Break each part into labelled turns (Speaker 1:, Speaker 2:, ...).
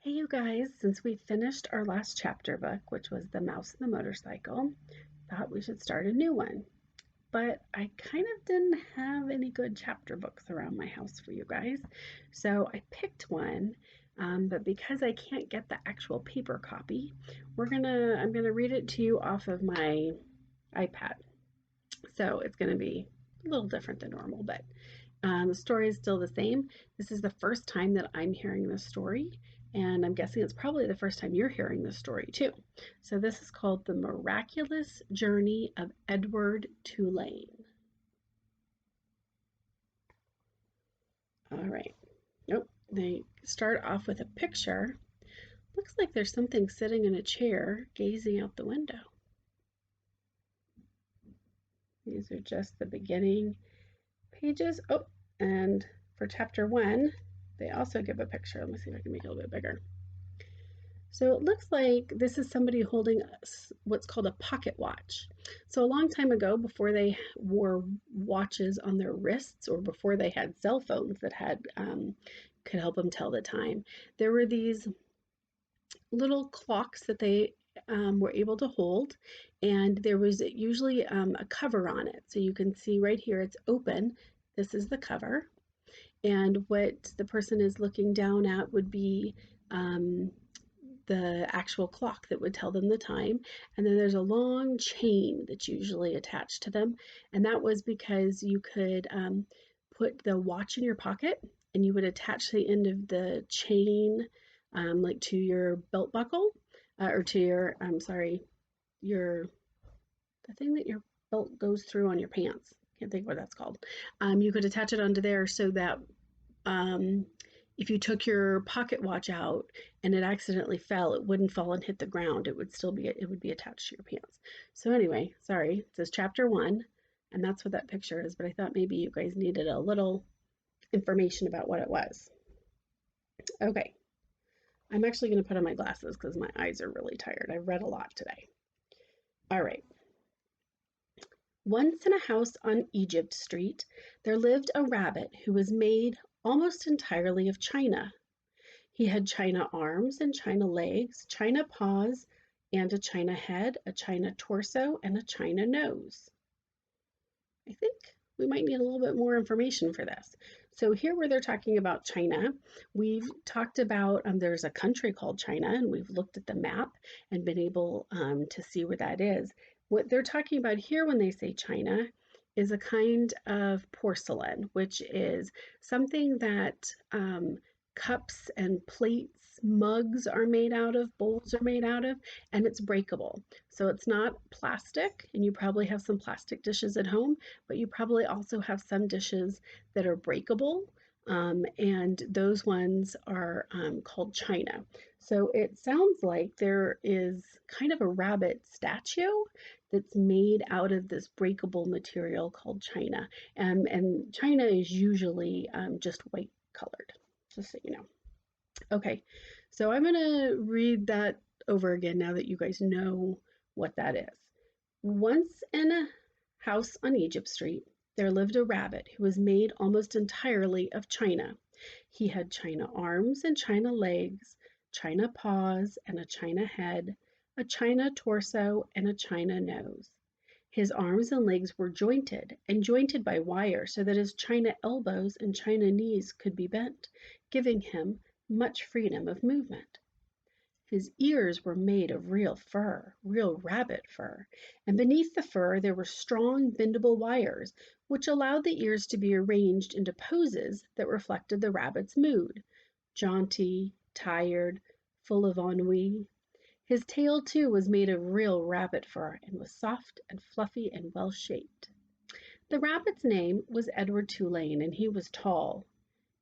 Speaker 1: Hey, you guys, since we finished our last chapter book, which was The Mouse and the Motorcycle, thought we should start a new one. But I kind of didn't have any good chapter books around my house for you guys. So I picked one, but because I can't get the actual paper copy, I'm gonna read it to you off of my iPad. So it's gonna be a little different than normal, but the story is still the same. This is the first time that I'm hearing this story, and I'm guessing it's probably the first time you're hearing this story too. So this is called The Miraculous Journey of Edward Tulane. All right. Nope. They start off with a picture. Looks like there's something sitting in a chair gazing out the window. These are just the beginning pages. Oh, and for chapter one, they also give a picture. Let me see if I can make it a little bit bigger. So it looks like this is somebody holding what's called a pocket watch. So a long time ago, before they wore watches on their wrists or before they had cell phones that could help them tell the time, there were these little clocks that they were able to hold, and there was usually a cover on it. So you can see right here, it's open. This is the cover, and what the person is looking down at would be the actual clock that would tell them the time. And then there's a long chain that's usually attached to them. And that was because you could put the watch in your pocket and you would attach the end of the chain like to your belt buckle or to your, your, the thing that your belt goes through on your pants. Can't think what that's called. You could attach it onto there so that um, if you took your pocket watch out and it accidentally fell, it wouldn't fall and hit the ground. It would be attached to your pants. So anyway, sorry, it says chapter one, and that's what that picture is. But I thought maybe you guys needed a little information about what it was. Okay, I'm actually going to put on my glasses because my eyes are really tired. I've read a lot today. All right. Once in a house on Egypt Street, there lived a rabbit who was made almost entirely of china. He had china arms and china legs, china paws, and a china head, a china torso, and a china nose. I think we might need a little bit more information for this. So here where they're talking about China, we've talked about there's a country called China, and we've looked at the map and been able to see where that is. What they're talking about here when they say China is a kind of porcelain, which is something that cups and plates, mugs are made out of, bowls are made out of, and it's breakable. So it's not plastic, and you probably have some plastic dishes at home, but you probably also have some dishes that are breakable, and those ones are called china. So it sounds like there is kind of a rabbit statue that's made out of this breakable material called china, and china is usually just white colored, just so you know. Okay, so I'm going to read that over again now that you guys know what that is. Once in a house on Egypt Street, there lived a rabbit who was made almost entirely of china. He had china arms and china legs, china paws and a china head, a china torso and a china nose. His arms and legs were jointed and jointed by wire so that his china elbows and china knees could be bent, giving him much freedom of movement. His ears were made of real fur, real rabbit fur, and beneath the fur there were strong bendable wires which allowed the ears to be arranged into poses that reflected the rabbit's mood: jaunty, tired, full of ennui. His tail, too, was made of real rabbit fur and was soft and fluffy and well shaped. The rabbit's name was Edward Tulane, and he was tall.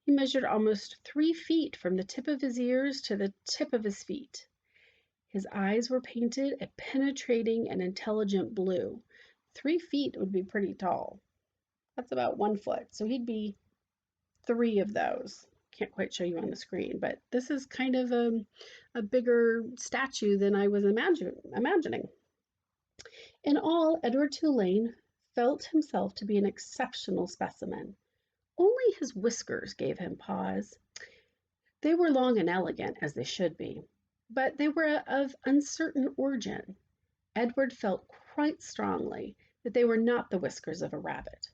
Speaker 1: He measured almost 3 feet from the tip of his ears to the tip of his feet. His eyes were painted a penetrating and intelligent blue. 3 feet would be pretty tall. That's about 1 foot, so he'd be 3 of those. Can't quite show you on the screen, but this is kind of a bigger statue than I was imagining. In all, Edward Tulane felt himself to be an exceptional specimen. Only his whiskers gave him pause. They were long and elegant, as they should be, but they were of uncertain origin. Edward felt quite strongly that they were not the whiskers of a rabbit.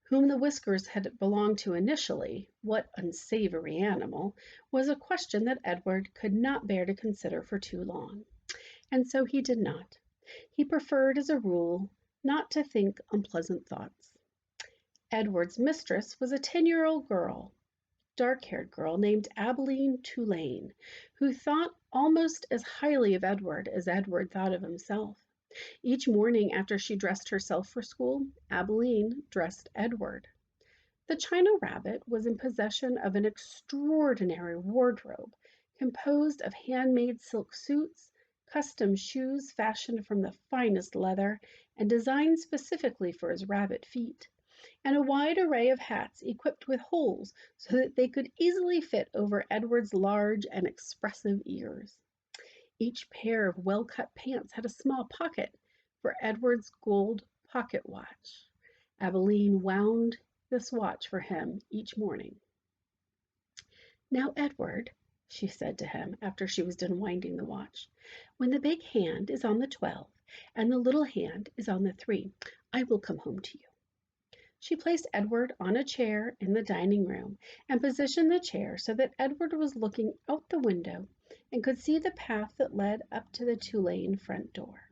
Speaker 1: Whom the whiskers had belonged to initially, what unsavory animal, was a question that Edward could not bear to consider for too long. And so he did not. He preferred, as a rule, not to think unpleasant thoughts. Edward's mistress was a 10-year-old girl, dark-haired girl named Abilene Tulane, who thought almost as highly of Edward as Edward thought of himself. Each morning after she dressed herself for school, Abilene dressed Edward. The China Rabbit was in possession of an extraordinary wardrobe composed of handmade silk suits, custom shoes fashioned from the finest leather and designed specifically for his rabbit feet, and a wide array of hats equipped with holes so that they could easily fit over Edward's large and expressive ears. Each pair of well-cut pants had a small pocket for Edward's gold pocket watch. Abilene wound this watch for him each morning. "Now, Edward," she said to him after she was done winding the watch, "when the big hand is on the 12 and the little hand is on the 3, I will come home to you." She placed Edward on a chair in the dining room and positioned the chair so that Edward was looking out the window and could see the path that led up to the Tulane front door.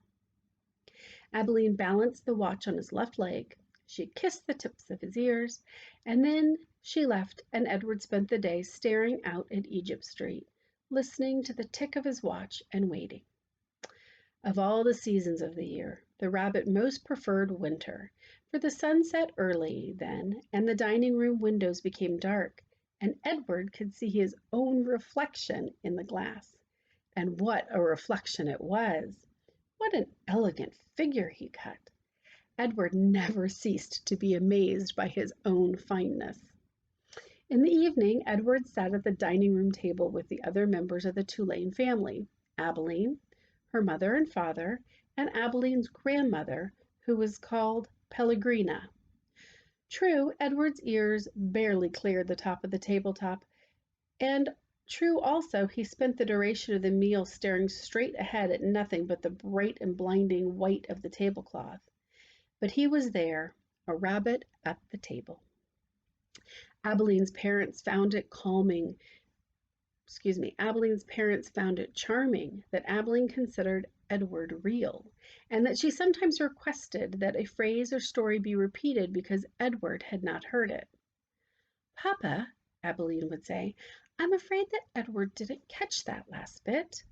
Speaker 1: Abilene balanced the watch on his left leg. She kissed the tips of his ears, and then she left, and Edward spent the day staring out at Egypt Street, listening to the tick of his watch and waiting. Of all the seasons of the year, the rabbit most preferred winter, for the sun set early then, and the dining room windows became dark, and Edward could see his own reflection in the glass. And what a reflection it was! What an elegant figure he cut! Edward never ceased to be amazed by his own fineness. In the evening, Edward sat at the dining room table with the other members of the Tulane family, Abilene, her mother and father, and Abilene's grandmother, who was called Pellegrina. True, Edward's ears barely cleared the top of the tabletop, and true also he spent the duration of the meal staring straight ahead at nothing but the bright and blinding white of the tablecloth. But he was there, a rabbit at the table. Abilene's parents found it charming that Abilene considered Edward real, and that she sometimes requested that a phrase or story be repeated because Edward had not heard it. "Papa," Abilene would say, "I'm afraid that Edward didn't catch that last bit."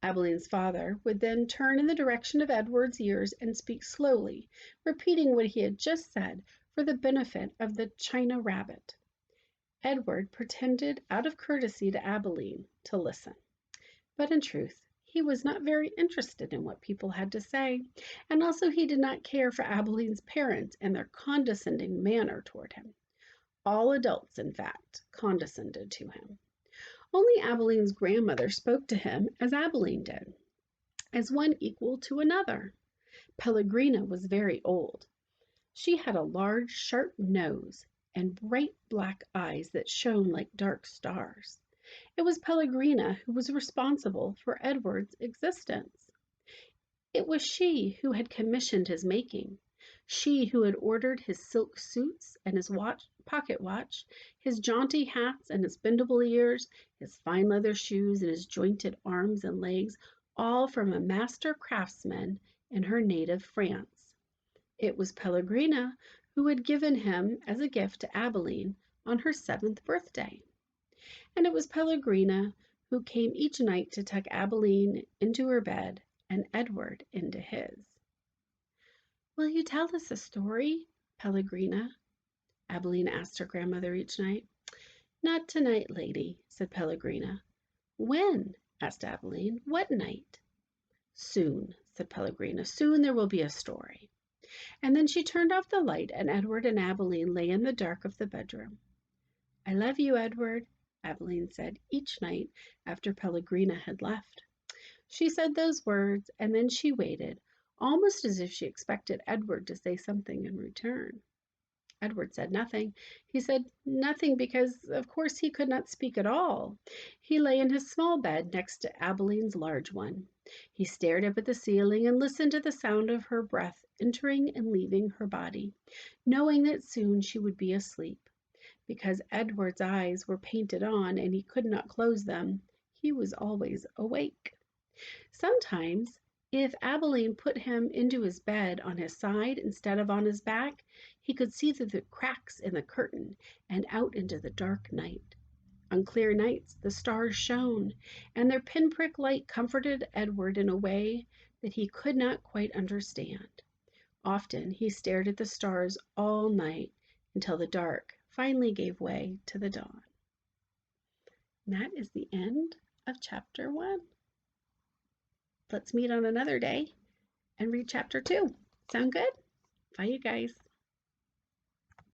Speaker 1: Abilene's father would then turn in the direction of Edward's ears and speak slowly, repeating what he had just said for the benefit of the China Rabbit. Edward pretended out of courtesy to Abilene to listen, but in truth he was not very interested in what people had to say, and also he did not care for Abilene's parents and their condescending manner toward him. All adults, in fact, condescended to him. Only Abilene's grandmother spoke to him as Abilene did, as one equal to another. Pellegrina was very old. She had a large, sharp nose and bright black eyes that shone like dark stars. It was Pellegrina who was responsible for Edward's existence. It was she who had commissioned his making, she who had ordered his silk suits and his pocket watch, his jaunty hats and his bendable ears, his fine leather shoes and his jointed arms and legs, all from a master craftsman in her native France. It was Pellegrina who had given him as a gift to Abilene on her 7th birthday. And it was Pellegrina who came each night to tuck Abilene into her bed and Edward into his. "Will you tell us a story, Pellegrina?" Abilene asked her grandmother each night. "Not tonight, lady," said Pellegrina. "When?" asked Abilene. "What night?" "Soon," said Pellegrina. "Soon there will be a story." And then she turned off the light, and Edward and Abilene lay in the dark of the bedroom. "I love you, Edward," Abilene said each night after Pellegrina had left. She said those words, and then she waited, almost as if she expected Edward to say something in return. Edward said nothing. He said nothing because, of course, he could not speak at all. He lay in his small bed next to Abeline's large one. He stared up at the ceiling and listened to the sound of her breath entering and leaving her body, knowing that soon she would be asleep. Because Edward's eyes were painted on and he could not close them, he was always awake. Sometimes, if Abilene put him into his bed on his side instead of on his back, he could see through the cracks in the curtain and out into the dark night. On clear nights the stars shone, and their pinprick light comforted Edward in a way that he could not quite understand. Often he stared at the stars all night until the dark finally gave way to the dawn. And that is the end of chapter 1. Let's meet on another day and read chapter 2. Sound good? Bye, you guys.